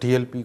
TLP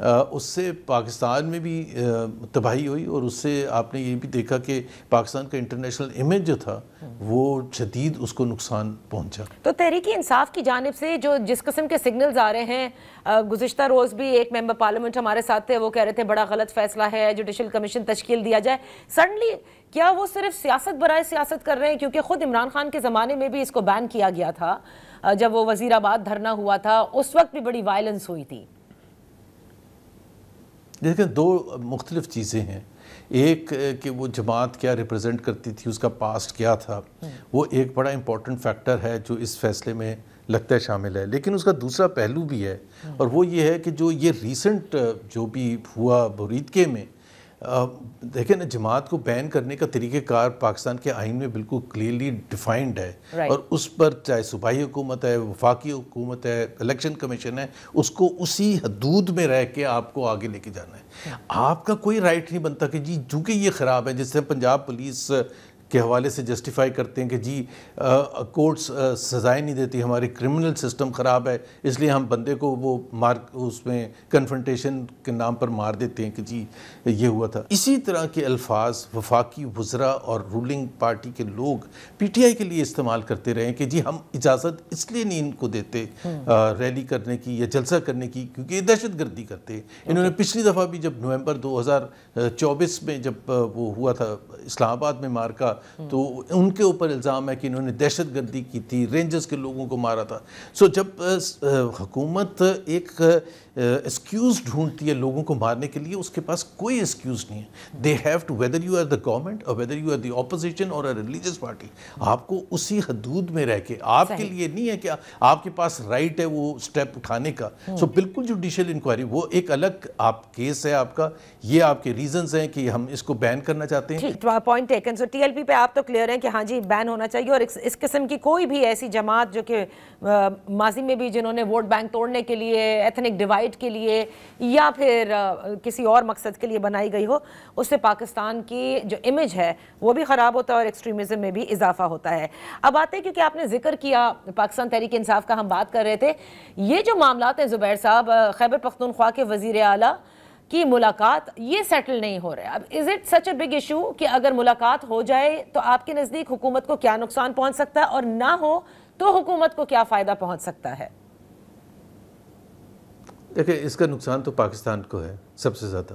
اس سے پاکستان میں بھی تباہی ہوئی، اور اس سے آپ نے یہ بھی دیکھا کہ پاکستان کا انٹرنیشنل امیج جو تھا وہ شدید اس کو نقصان پہنچا۔ تو تحریک انصاف کی جانب سے جس قسم کے سگنلز آ رہے ہیں، گزشتہ روز بھی ایک ممبر پارلیمنٹ ہمارے ساتھ تھے، وہ کہہ رہے تھے بڑا غلط فیصلہ ہے جوڈیشل کمیشن تشکیل دیا جائے، سڈنلی کیا وہ صرف سیاست برائے سیاست کر رہے ہیں؟ کیونکہ خود عمران خان کے زمانے میں بھی اس کو بین کیا گیا تھا، جب وہ وزیر آباد دھرنا ہوا تھا اس وقت بھی بڑی وائلنس ہوئی تھی۔ دیکھیں، دو مختلف چیزیں ہیں، ایک کہ وہ جماعت کیا ریپرزینٹ کرتی تھی، اس کا پاسٹ کیا تھا، وہ ایک بڑا امپورٹنٹ فیکٹر ہے جو اس فیصلے میں لگتا ہے شامل ہے، لیکن اس کا دوسرا پہلو بھی ہے، اور وہ یہ ہے کہ جو یہ ریسنٹ جو بھی ہوا بریدکے میں، دیکھیں نا، جماعت کو بین کرنے کا طریقہ کار پاکستان کے آئین میں بالکل کلیئرلی ڈیفائنڈ ہے، اور اس پر چاہے صوبائی حکومت ہے، وفاقی حکومت ہے، الیکشن کمیشن ہے، اس کو اسی حدود میں رہ کے آپ کو آگے لے کے جانا ہے۔ آپ کا کوئی رائٹ نہیں بنتا کہ جی چونکہ یہ خراب ہے، جس سے پنجاب پولیس کے حوالے سے جسٹیفائی کرتے ہیں کہ جی کورٹس سزائیں نہیں دیتی، ہماری کرمنل سسٹم خراب ہے، اس لیے ہم بندے کو وہ اس میں کنفرنٹیشن کے نام پر مار دیتے ہیں کہ جی یہ ہوا تھا۔ اسی طرح کے الفاظ وفاقی وزراء اور رولنگ پارٹی کے لوگ پی ٹی آئی کے لیے استعمال کرتے رہے کہ جی ہم اجازت اس لیے نہیں ان کو دیتے ریلی کرنے کی یا جلسہ کرنے کی کیونکہ یہ دہشت گردی کرتے ہیں۔ انہوں نے پچھلی دفعہ بھی جب نومبر 2024 میں جب وہ ہوا تھا اسلام آباد میں مارکا، تو ان کے اوپر الزام ہے کہ انہوں نے دہشت گردی کی تھی، رینجرز کے لوگوں کو مارا تھا۔ جب حکومت ایک ایکسکیوز ڈھونڈتی ہے لوگوں کو مارنے کے لیے، اس کے پاس کوئی ایکسکیوز نہیں ہے۔ They have to, whether you are the government or whether you are the opposition or religious party, آپ کو اسی حدود میں رہ کے، آپ کے لیے نہیں ہے کہ آپ کے پاس رائٹ ہے وہ سٹیپ اٹھانے کا۔ بالکل جوڈیشل انکوائری وہ ایک الگ آپ کیس ہے آپ کا، یہ آپ کے ریزنز ہیں کہ ہم اس کو بین کرنا چاہتے ہیں۔ Point taken. So T L P پہ آپ تو کلیئر ہیں کہ ہاں جی بین ہونا چاہیے، اور اس قسم کی کوئی بھی ایسی جماعت جو کہ ماضی میں بھی جنہوں نے ووٹ بینک توڑنے کے لیے، ایتھنک ڈیوائڈ کے لیے یا پھر کسی اور مقصد کے لیے بنائی گئی ہو، اس سے پاکستان کی جو امیج ہے وہ بھی خراب ہوتا ہے اور ایکسٹریمزم میں بھی اضافہ ہوتا ہے۔ اب آتے ہیں، کیونکہ آپ نے ذکر کیا پاکستان تحریک انصاف کا، ہم بات کر رہے تھے، یہ جو معاملات ہیں زبیر صاحب، خیبر پختونخوا کے وزیر اعلیٰ کی ملاقات، یہ سیٹل نہیں ہو رہے۔ اب is it such a big issue کہ اگر ملاقات ہو جائے تو آپ کے نزدیک حکومت کو کیا نقصان پہنچ سکتا ہے، اور نہ ہو تو حکومت کو کیا فائدہ پہنچ سکتا ہے؟ دیکھیں، اس کا نقصان تو پاکستان کو ہے سب سے زیادہ،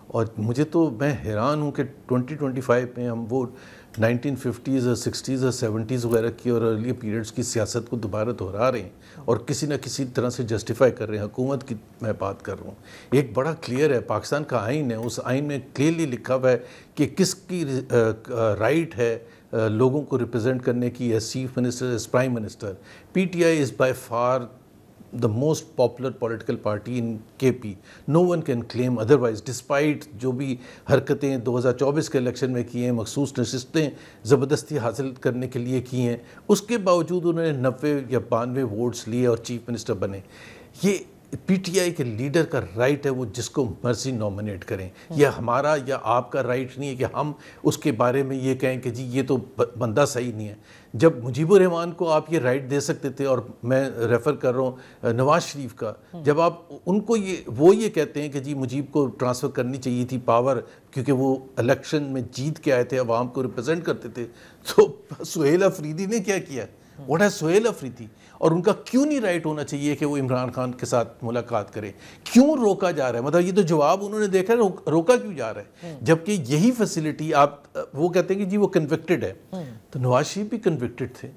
اور مجھے تو میں حیران ہوں کہ 2025 میں ہم وہ 1950s اور 60s اور 70s وغیرہ کی اور ارلی پیریڈز کی سیاست کو دوبارہ دہرا رہے ہیں اور کسی نہ کسی طرح سے جسٹیفائی کر رہے ہیں۔ حکومت کی میں بات کر رہا ہوں، ایک بڑا کلیئر ہے، پاکستان کا آئین ہے، اس آئین میں کلیئرلی لکھا ہوا ہے کہ کس کی رائٹ ہے لوگوں کو ریپرزینٹ کرنے کی، as chief minister, as prime minister. P T I is by for the most popular political party in KP. No one can claim otherwise, despite جو بھی حرکتیں 2024 کے الیکشن میں کی ہیں، مخصوص نشستیں زبردستی حاصل کرنے کے لیے کی ہیں، اس کے باوجود انہوں نے 90 یا 92 ووٹس لیے اور چیف منسٹر بنے۔ یہ پی ٹی آئی کے لیڈر کا رائٹ ہے وہ جس کو مرضی نومینیٹ کریں، یہ ہمارا یا آپ کا رائٹ نہیں ہے کہ ہم اس کے بارے میں یہ کہیں کہ جی یہ تو بندہ صحیح نہیں ہے۔ جب مجیب الرحمان کو آپ یہ رائٹ دے سکتے تھے، اور میں ریفر کر رہا ہوں نواز شریف کا، جب آپ ان کو وہ یہ کہتے ہیں کہ جی مجیب کو ٹرانسفر کرنی چاہیے تھی پاور کیونکہ وہ الیکشن میں جیت کے آئے تھے، عوام کو ریپرزینٹ کرتے تھے، تو سہیل افریدی نے کیا کیا؟ واٹ ہے سہیل افریدی؟ اور ان کا کیوں نہیں رائٹ ہونا چاہیے کہ وہ عمران خان کے ساتھ ملاقات کریں؟ کیوں روکا جا رہا ہے؟ مطلب یہ تو جواب انہوں نے دیکھا ہے، روکا کیوں جا رہا ہے؟ جبکہ یہی فیسلٹی وہ کہتے ہیں کہ جی وہ کنوکٹڈ ہے، تو نواز شریف بھی کنوکٹڈ تھے۔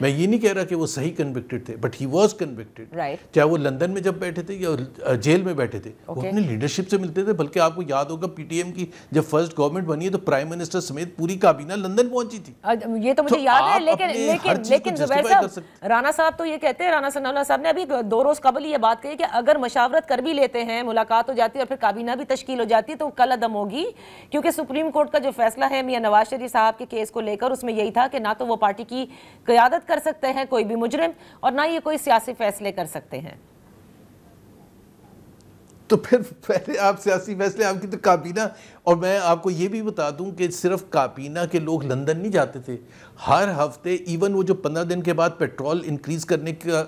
میں یہ نہیں کہہ رہا کہ وہ صحیح کنوکٹڈ تھے، بٹ ہی واز کنوکٹڈ، چاہے وہ لندن میں جب بیٹھے تھے یا جیل میں بیٹھے تھے، وہ اپنے لیڈرشپ سے ملتے تھے۔ بلکہ آپ کو یاد ہوگا پی ٹی ایم کی جب فرسٹ گورنمنٹ بنی ہے تو پرائم منسٹر سمیت پوری کابینہ لندن پہنچی تھی۔ یہ تو مجھے یاد ہے، لیکن زبیر صاحب، رانا صاحب تو یہ کہتے ہیں، رانا ثناء اللہ صاحب نے ابھی 2 روز قبل یہ بات کہی کہ اگر مشاورت کر بھی لیتے ہیں، ملاقات ہو جاتی ہے اور پھر کابینہ بھی تشکیل ہو جاتی ہے تو کل عدم ہوگی، کیونکہ سپریم کورٹ کا جو فیصلہ ہے میاں نواز شریف صاحب کے کیس کو لے کر، اس میں یہی تھا کہ نہ تو وہ پارٹی کی قیادت کر سکتے ہیں کوئی بھی مجرم، اور نہ یہ کوئی سیاسی فیصلے کر سکتے ہیں۔ تو پھر پہلے آپ سیاسی فیصلے، آپ کی تو کابینہ، اور میں آپ کو یہ بھی بتا دوں کہ صرف کابینہ کے لوگ لندن نہیں جاتے تھے، ہر ہفتے ایون وہ جو 15 دن کے بعد پیٹرول انکریز کرنے کا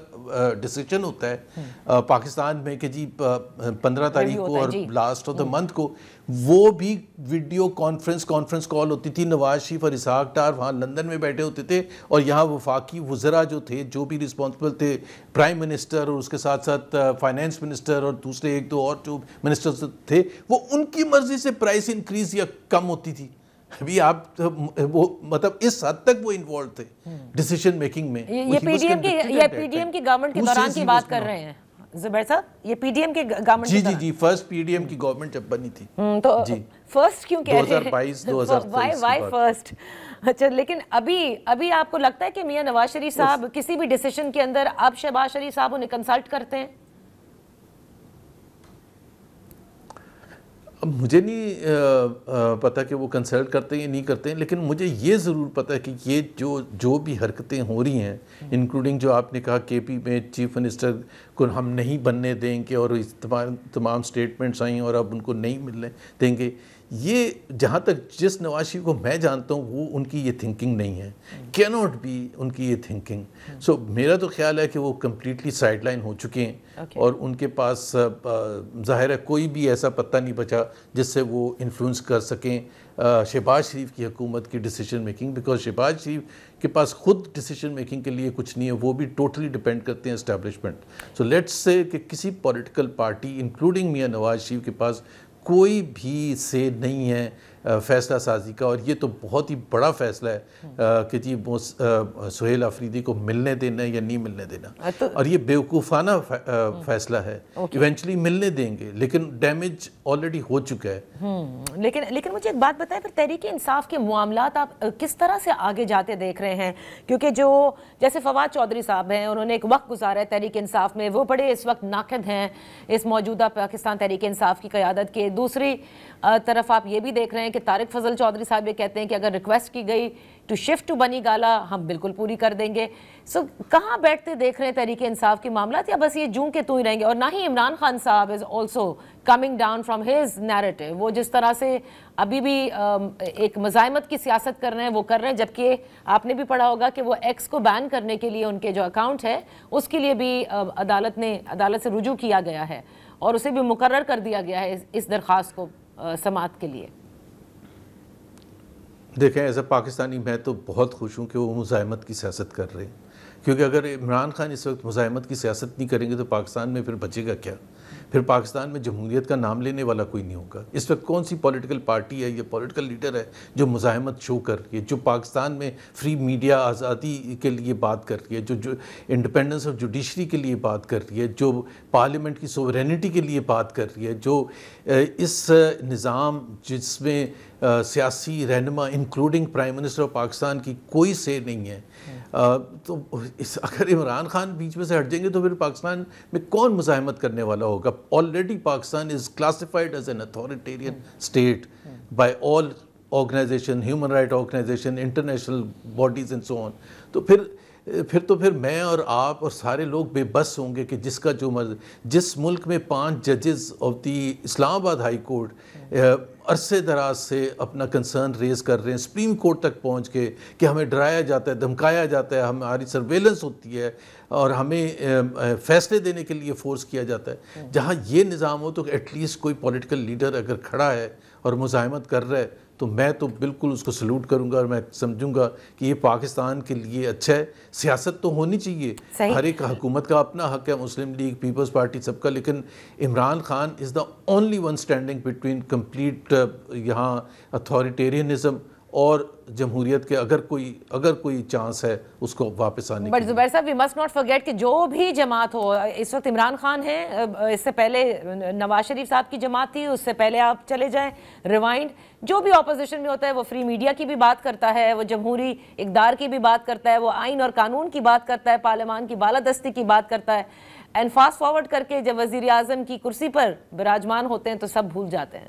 ڈیسیجن ہوتا ہے پاکستان میں کہ جی 15 تاریخ کو اور لاسٹ آف دا منتھ کو، وہ بھی ویڈیو کانفرنس کال ہوتی تھی. نواز شریف اور اسحاق ڈار وہاں لندن میں بیٹھے ہوتے تھے، اور یہاں وفاقی وزراء جو تھے، جو بھی رسپانسبل تھے، پرائم منسٹر اور اس کے ساتھ ساتھ فائنینس منسٹر اور دوسرے ایک دو اور جو منسٹر تھے، وہ ان کی مرضی سے پرائس انکریز یا کم ہوتی تھی. ابھی آپ وہ مطلب اس حد تک وہ انوالو تھے ڈیسیجن میکنگ میں. یہ پی ڈی ایم کی گورنمنٹ کے دوران کی بات کر رہے ہیں زبیر صاحب، یہ پی ڈی ایم کے گورنمنٹ جی جی جی فرسٹ پی ڈی ایم کی گورنمنٹ جب بنی تھی تو فرسٹ کیوں کہہ رہے ہیں 2022-2023 وائی فرسٹ. اچھا، لیکن ابھی آپ کو لگتا ہے کہ میاں نواز شریف صاحب کسی بھی ڈیسیجن کے اندر اب شہباز شریف صاحب انہیں کنسلٹ کرتے ہیں؟ اب مجھے نہیں پتا کہ وہ کنسلٹ کرتے ہیں یا نہیں کرتے ہیں، لیکن مجھے یہ ضرور پتا ہے کہ یہ جو بھی حرکتیں ہو رہی ہیں، انکلوڈنگ جو آپ نے کہا کے پی میں چیف منسٹر کو ہم نہیں بننے دیں گے، اور تمام سٹیٹمنٹس آئیں اور اب ان کو نہیں ملنے دیں گے، یہ جہاں تک جس نواز شریف کو میں جانتا ہوں وہ ان کی یہ تھنکنگ نہیں ہے، کی ناٹ بی ان کی یہ تھنکنگ. سو میرا تو خیال ہے کہ وہ کمپلیٹلی سائڈ لائن ہو چکے ہیں، اور ان کے پاس ظاہر ہے کوئی بھی ایسا پتہ نہیں بچا جس سے وہ انفلوئنس کر سکیں شہباز شریف کی حکومت کی ڈیسیجن میکنگ، بیکاز شہباز شریف کے پاس خود ڈیسیجن میکنگ کے لیے کچھ نہیں ہے، وہ بھی ٹوٹلی ڈیپینڈ کرتے ہیں اسٹیبلشمنٹ. سو لیٹس سے کہ کسی political party including Mian Nawaz Sharif کے پاس کوئی بھی سے نہیں ہے فیصلہ سازی کا، اور یہ تو بہت ہی بڑا فیصلہ ہے کہ جی سہیل آفریدی کو ملنے دینا ہے یا نہیں ملنے دینا، اور یہ بیوقوفانہ فیصلہ ہے. ایونچولی ملنے دیں گے، لیکن ڈیمیج آلریڈی ہو چکا ہے. لیکن مجھے ایک بات بتائیں، پھر تحریک انصاف کے معاملات آپ کس طرح سے آگے جاتے دیکھ رہے ہیں؟ کیونکہ جیسے فواد چودھری صاحب ہیں، انہوں نے ایک وقت گزارا ہے تحریک انصاف میں، وہ بڑے اس وقت ناقد ہیں اس موجودہ پاکستان تحریک انصاف کی قیادت کے. دوسری طرف آپ یہ بھی دیکھ رہے ہیں کہ طارق فضل چودھری صاحب یہ کہتے ہیں کہ اگر ریکویسٹ کی گئی ٹو شفٹ ٹو بنی گالا ہم بالکل پوری کر دیں گے. سو کہاں بیٹھتے دیکھ رہے ہیں تحریک انصاف کے معاملات، یا بس یہ جوں کے تو ہی رہیں گے؟ اور نہ ہی عمران خان صاحب is also coming down from his narrative, وہ جس طرح سے ابھی بھی ایک مزاحمت کی سیاست کر رہے ہیں وہ کر رہے ہیں، جبکہ آپ نے بھی پڑھا ہوگا کہ وہ ایکس کو بین کرنے کے لیے ان کے جو اکاؤنٹ ہے اس کے لیے بھی عدالت سے رجوع کیا گیا ہے، اور اسے بھی مقرر کر دیا گیا ہے اس درخواست کو سماعت کے لیے. دیکھیں ایز اے پاکستانی میں تو بہت خوش ہوں کہ وہ مزاحمت کی سیاست کر رہے ہیں، کیونکہ اگر عمران خان اس وقت مزاحمت کی سیاست نہیں کریں گے تو پاکستان میں پھر بچے گا کیا؟ پھر پاکستان میں جمہوریت کا نام لینے والا کوئی نہیں ہوگا. اس وقت کون سی پولیٹیکل پارٹی ہے یا پولیٹیکل لیڈر ہے جو مزاحمت شو کر رہی ہے، جو پاکستان میں فری میڈیا آزادی کے لیے بات کر رہی ہے، جو انڈیپینڈنس آف جوڈیشری کے لیے بات کر رہی ہے، جو پارلیمنٹ کی سوورینٹی کے لیے بات کر رہی ہے، جو اس نظام جس میں سیاسی رہنما including prime minister of Pakistan کی کوئی سے نہیں ہے، تو اگر عمران خان بیچ میں سے ہٹ جائیں گے تو پھر پاکستان میں کون مزاحمت کرنے والا ہوگا؟ Already Pakistan is classified as an authoritarian state by all organization, human right organization, international bodies and so on. تو پھر میں اور آپ اور سارے لوگ بے بس ہوں گے کہ جس کا جو جس ملک میں 5 ججز آف دی اسلام آباد ہائی کورٹ عرصے دراز سے اپنا کنسرن ریز کر رہے ہیں، سپریم کورٹ تک پہنچ کے، کہ ہمیں ڈرایا جاتا ہے، دھمکایا جاتا ہے، ہماری سرویلنس ہوتی ہے اور ہمیں فیصلے دینے کے لیے فورس کیا جاتا ہے. جہاں یہ نظام ہو تو ایٹ لیسٹ کوئی پولیٹیکل لیڈر اگر کھڑا ہے اور مزاحمت کر رہا ہے تو میں تو بالکل اس کو سلوٹ کروں گا، اور میں سمجھوں گا کہ یہ پاکستان کے لیے اچھا ہے. سیاست تو ہونی چاہیے، ہر ایک حکومت کا اپنا حق ہے، مسلم لیگ، پیپلز پارٹی، سب کا، لیکن Imran Khan is the only one standing between complete یہاں اتھارٹیرینزم اور جمہوریت کے. اگر کوئی چانس ہے اس کو واپس آنے کی. بٹ زبیر صاحب وی مسٹ ناٹ فرگیٹ کہ جو بھی جماعت ہو، اس وقت عمران خان ہے، اس سے پہلے نواز شریف صاحب کی جماعت تھی، اس سے پہلے آپ چلے جائیں ریوائنڈ، جو بھی اپوزیشن میں ہوتا ہے وہ فری میڈیا کی بھی بات کرتا ہے، وہ جمہوری اقدار کی بھی بات کرتا ہے، وہ آئین اور قانون کی بات کرتا ہے، پارلیمان کی بالادستی کی بات کرتا ہے. اینڈ فاسٹ فارورڈ کر کے جب وزیر اعظم کی کرسی پر براجمان ہوتے ہیں تو سب بھول جاتے ہیں.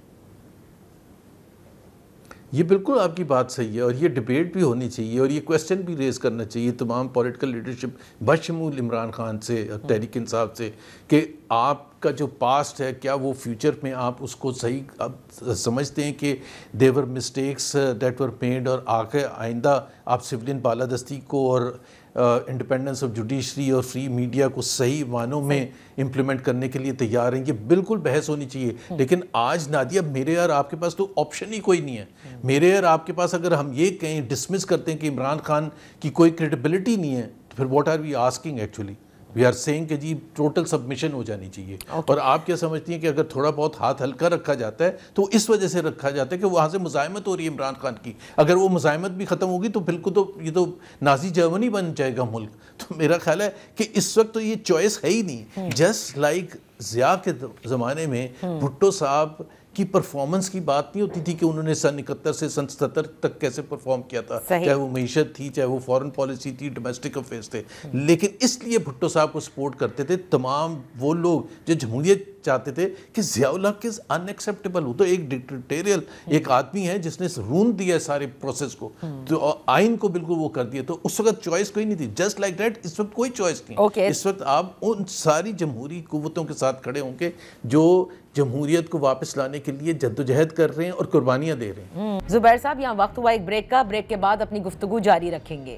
یہ بالکل آپ کی بات صحیح ہے، اور یہ ڈیبیٹ بھی ہونی چاہیے، اور یہ کویسچن بھی ریز کرنا چاہیے تمام پولیٹیکل لیڈرشپ بشمول عمران خان سے، تحریک انصاف سے، کہ آپ کا جو پاسٹ ہے کیا وہ فیوچر میں آپ اس کو صحیح سمجھتے ہیں کہ دیور مسٹیکس دیٹ ور میڈ، اور آگے آئندہ آپ سولین بالادستی کو اور انڈیپینڈنس آف جوڈیشری اور فری میڈیا کو صحیح معنوں میں امپلیمنٹ کرنے کے لیے تیار ہیں. یہ بالکل بحث ہونی چاہیے. لیکن آج نادیہ میرے اور آپ کے پاس تو آپشن ہی کوئی نہیں ہے. میرے اور آپ کے پاس اگر ہم یہ کہیں ڈسمس کرتے ہیں کہ عمران خان کی کوئی کریڈیبلٹی نہیں ہے تو پھر what are we asking actually? We are seeing کہ جی ٹوٹل سبمیشن ہو جانی چاہیے. اور آپ کیا سمجھتی ہیں کہ اگر تھوڑا بہت ہاتھ ہلکا رکھا جاتا ہے تو اس وجہ سے رکھا جاتا ہے کہ وہاں سے مزاحمت ہو رہی ہے عمران خان کی. اگر وہ مزاحمت بھی ختم ہوگی تو بالکل تو یہ تو نازی جرمنی بن جائے گا ملک. تو میرا خیال ہے کہ اس وقت تو یہ چوائس ہے ہی نہیں. جسٹ لائک ضیاء کے زمانے میں بھٹو صاحب کی پرفارمنس کی بات نہیں ہوتی تھی کہ انہوں نے سن 71 سے سن 77 تک کیسے پرفارم کیا تھا, چاہے وہ معیشت تھی, چاہے وہ فورن پالیسی تھی, ڈومیسٹک افیئرس تھے. لیکن اس لیے بھٹو صاحب کو سپورٹ کرتے تھے تمام وہ لوگ جو جمہوریت چاہتے تھے کہ ضیاء الحق از ان ایکسیپٹیبل. وہ تو ایک ڈکٹیٹریل ایک آدمی ہے جس نے رون دیا ہے سارے پروسیس کو, تو آئین کو بالکل وہ کر دیا. تو اس وقت چوائس کوئی نہیں تھی. جسٹ لائک دیٹ اس وقت کوئی چوائس نہیں. اس وقت آپ ان ساری جمہوری قوتوں کے ساتھ کھڑے ہوں گے جو جمہوریت کو واپس لانے کے لیے جدوجہد کر رہے ہیں اور قربانیاں دے رہے ہیں. زبیر صاحب یہاں وقت ہوا ایک بریک کا. بریک کے بعد اپنی گفتگو جاری رکھیں گے.